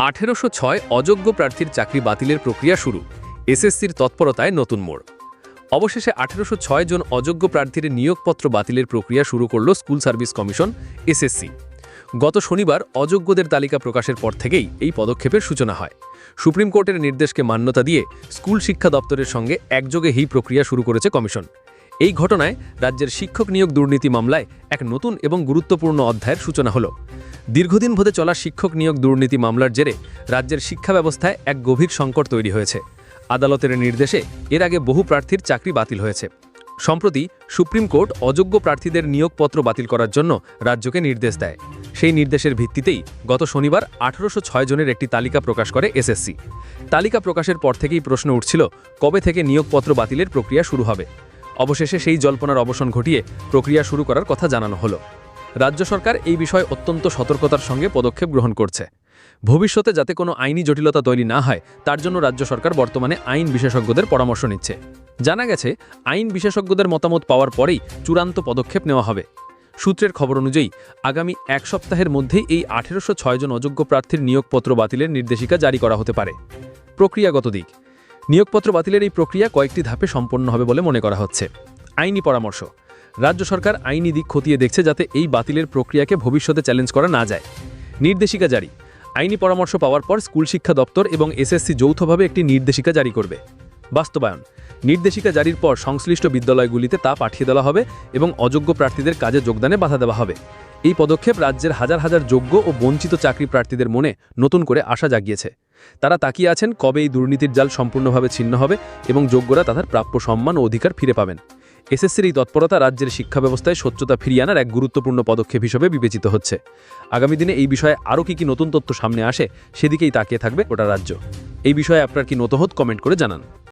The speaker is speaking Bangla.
1806 অযোগ্য প্রার্থীর চাকরি বাতিলের প্রক্রিয়া শুরু। এসএসসির তৎপরতায় নতুন মোড়। অবশেষে 1806 জন অযোগ্য প্রার্থীর নিয়োগপত্র বাতিলের প্রক্রিয়া শুরু করল স্কুল সার্ভিস কমিশন এসএসসি। গত শনিবার অযোগ্যদের তালিকা প্রকাশের পর থেকেই এই পদক্ষেপের সূচনা হয়। সুপ্রিম কোর্টের নির্দেশকে মান্যতা দিয়ে স্কুল শিক্ষা দপ্তরের সঙ্গে একযোগে এই প্রক্রিয়া শুরু করেছে কমিশন। এই ঘটনায় রাজ্যের শিক্ষক নিয়োগ দুর্নীতি মামলায় এক নতুন এবং গুরুত্বপূর্ণ অধ্যায়ের সূচনা হলো। দীর্ঘদিন ধরে চলা শিক্ষক নিয়োগ দুর্নীতি মামলার জেরে রাজ্যের শিক্ষা ব্যবস্থায় এক গভীর সংকট তৈরি হয়েছে। আদালতের নির্দেশে এর আগে বহু প্রার্থীর চাকরি বাতিল হয়েছে। সম্প্রতি সুপ্রিম কোর্ট অযোগ্য প্রার্থীদের নিয়োগপত্র বাতিল করার জন্য রাজ্যকে নির্দেশ দেয়। সেই নির্দেশের ভিত্তিতেই গত শনিবার 1806 জনের একটি তালিকা প্রকাশ করে এসএসসি। তালিকা প্রকাশের পর থেকেই প্রশ্ন উঠছিল, কবে থেকে নিয়োগপত্র বাতিলের প্রক্রিয়া শুরু হবে। অবশেষে সেই জল্পনার অবসান ঘটিয়ে প্রক্রিয়া শুরু করার কথা জানানো হলো। রাজ্য সরকার এই বিষয়ে অত্যন্ত সতর্কতার সঙ্গে পদক্ষেপ গ্রহণ করছে। ভবিষ্যতে যাতে কোনো আইনি জটিলতা তৈরি না হয় তার জন্য রাজ্য সরকার বর্তমানে আইন বিশেষজ্ঞদের পরামর্শ নিচ্ছে। জানা গেছে, আইন বিশেষজ্ঞদের মতামত পাওয়ার পরেই চূড়ান্ত পদক্ষেপ নেওয়া হবে। সূত্রের খবর অনুযায়ী আগামী এক সপ্তাহের মধ্যেই এই 1806 জন অযোগ্য প্রার্থীর নিয়োগপত্র বাতিলের নির্দেশিকা জারি করা হতে পারে। প্রক্রিয়াগত দিক: নিয়োগপত্র বাতিলের এই প্রক্রিয়া কয়েকটি ধাপে সম্পন্ন হবে বলে মনে করা হচ্ছে। আইনি পরামর্শ: রাজ্য সরকার আইনি দিক খতিয়ে দেখছে যাতে এই বাতিলের প্রক্রিয়াকে ভবিষ্যতে চ্যালেঞ্জ করা না যায়। নির্দেশিকা জারি: আইনি পরামর্শ পাওয়ার পর স্কুল শিক্ষা দপ্তর এবং এসএসসি যৌথভাবে একটি নির্দেশিকা জারি করবে। বাস্তবায়ন: নির্দেশিকা জারির পর সংশ্লিষ্ট বিদ্যালয়গুলিতে তা পাঠিয়ে দেওয়া হবে এবং অযোগ্য প্রার্থীদের কাজে যোগদানে বাধা দেওয়া হবে। এই পদক্ষেপ রাজ্যের হাজার হাজার যোগ্য ও বঞ্চিত চাকরি প্রার্থীদের মনে নতুন করে আশা জাগিয়েছে। তারা তাকিয়ে আছেন কবে এই দুর্নীতির জাল সম্পূর্ণভাবে ছিন্ন হবে এবং যোগ্যরা তাদের প্রাপ্য সম্মান ও অধিকার ফিরে পাবেন। এসএসসির এই তৎপরতা রাজ্যের শিক্ষা ব্যবস্থায় স্বচ্ছতা ফিরিয়ে আনার এক গুরুত্বপূর্ণ পদক্ষেপ হিসেবে বিবেচিত হচ্ছে। আগামী দিনে এই বিষয়ে আরও কি নতুন তথ্য সামনে আসে সেদিকেই তাকিয়ে থাকবে গোটা রাজ্য। এই বিষয়ে আপনার কি মতামত কমেন্ট করে জানান।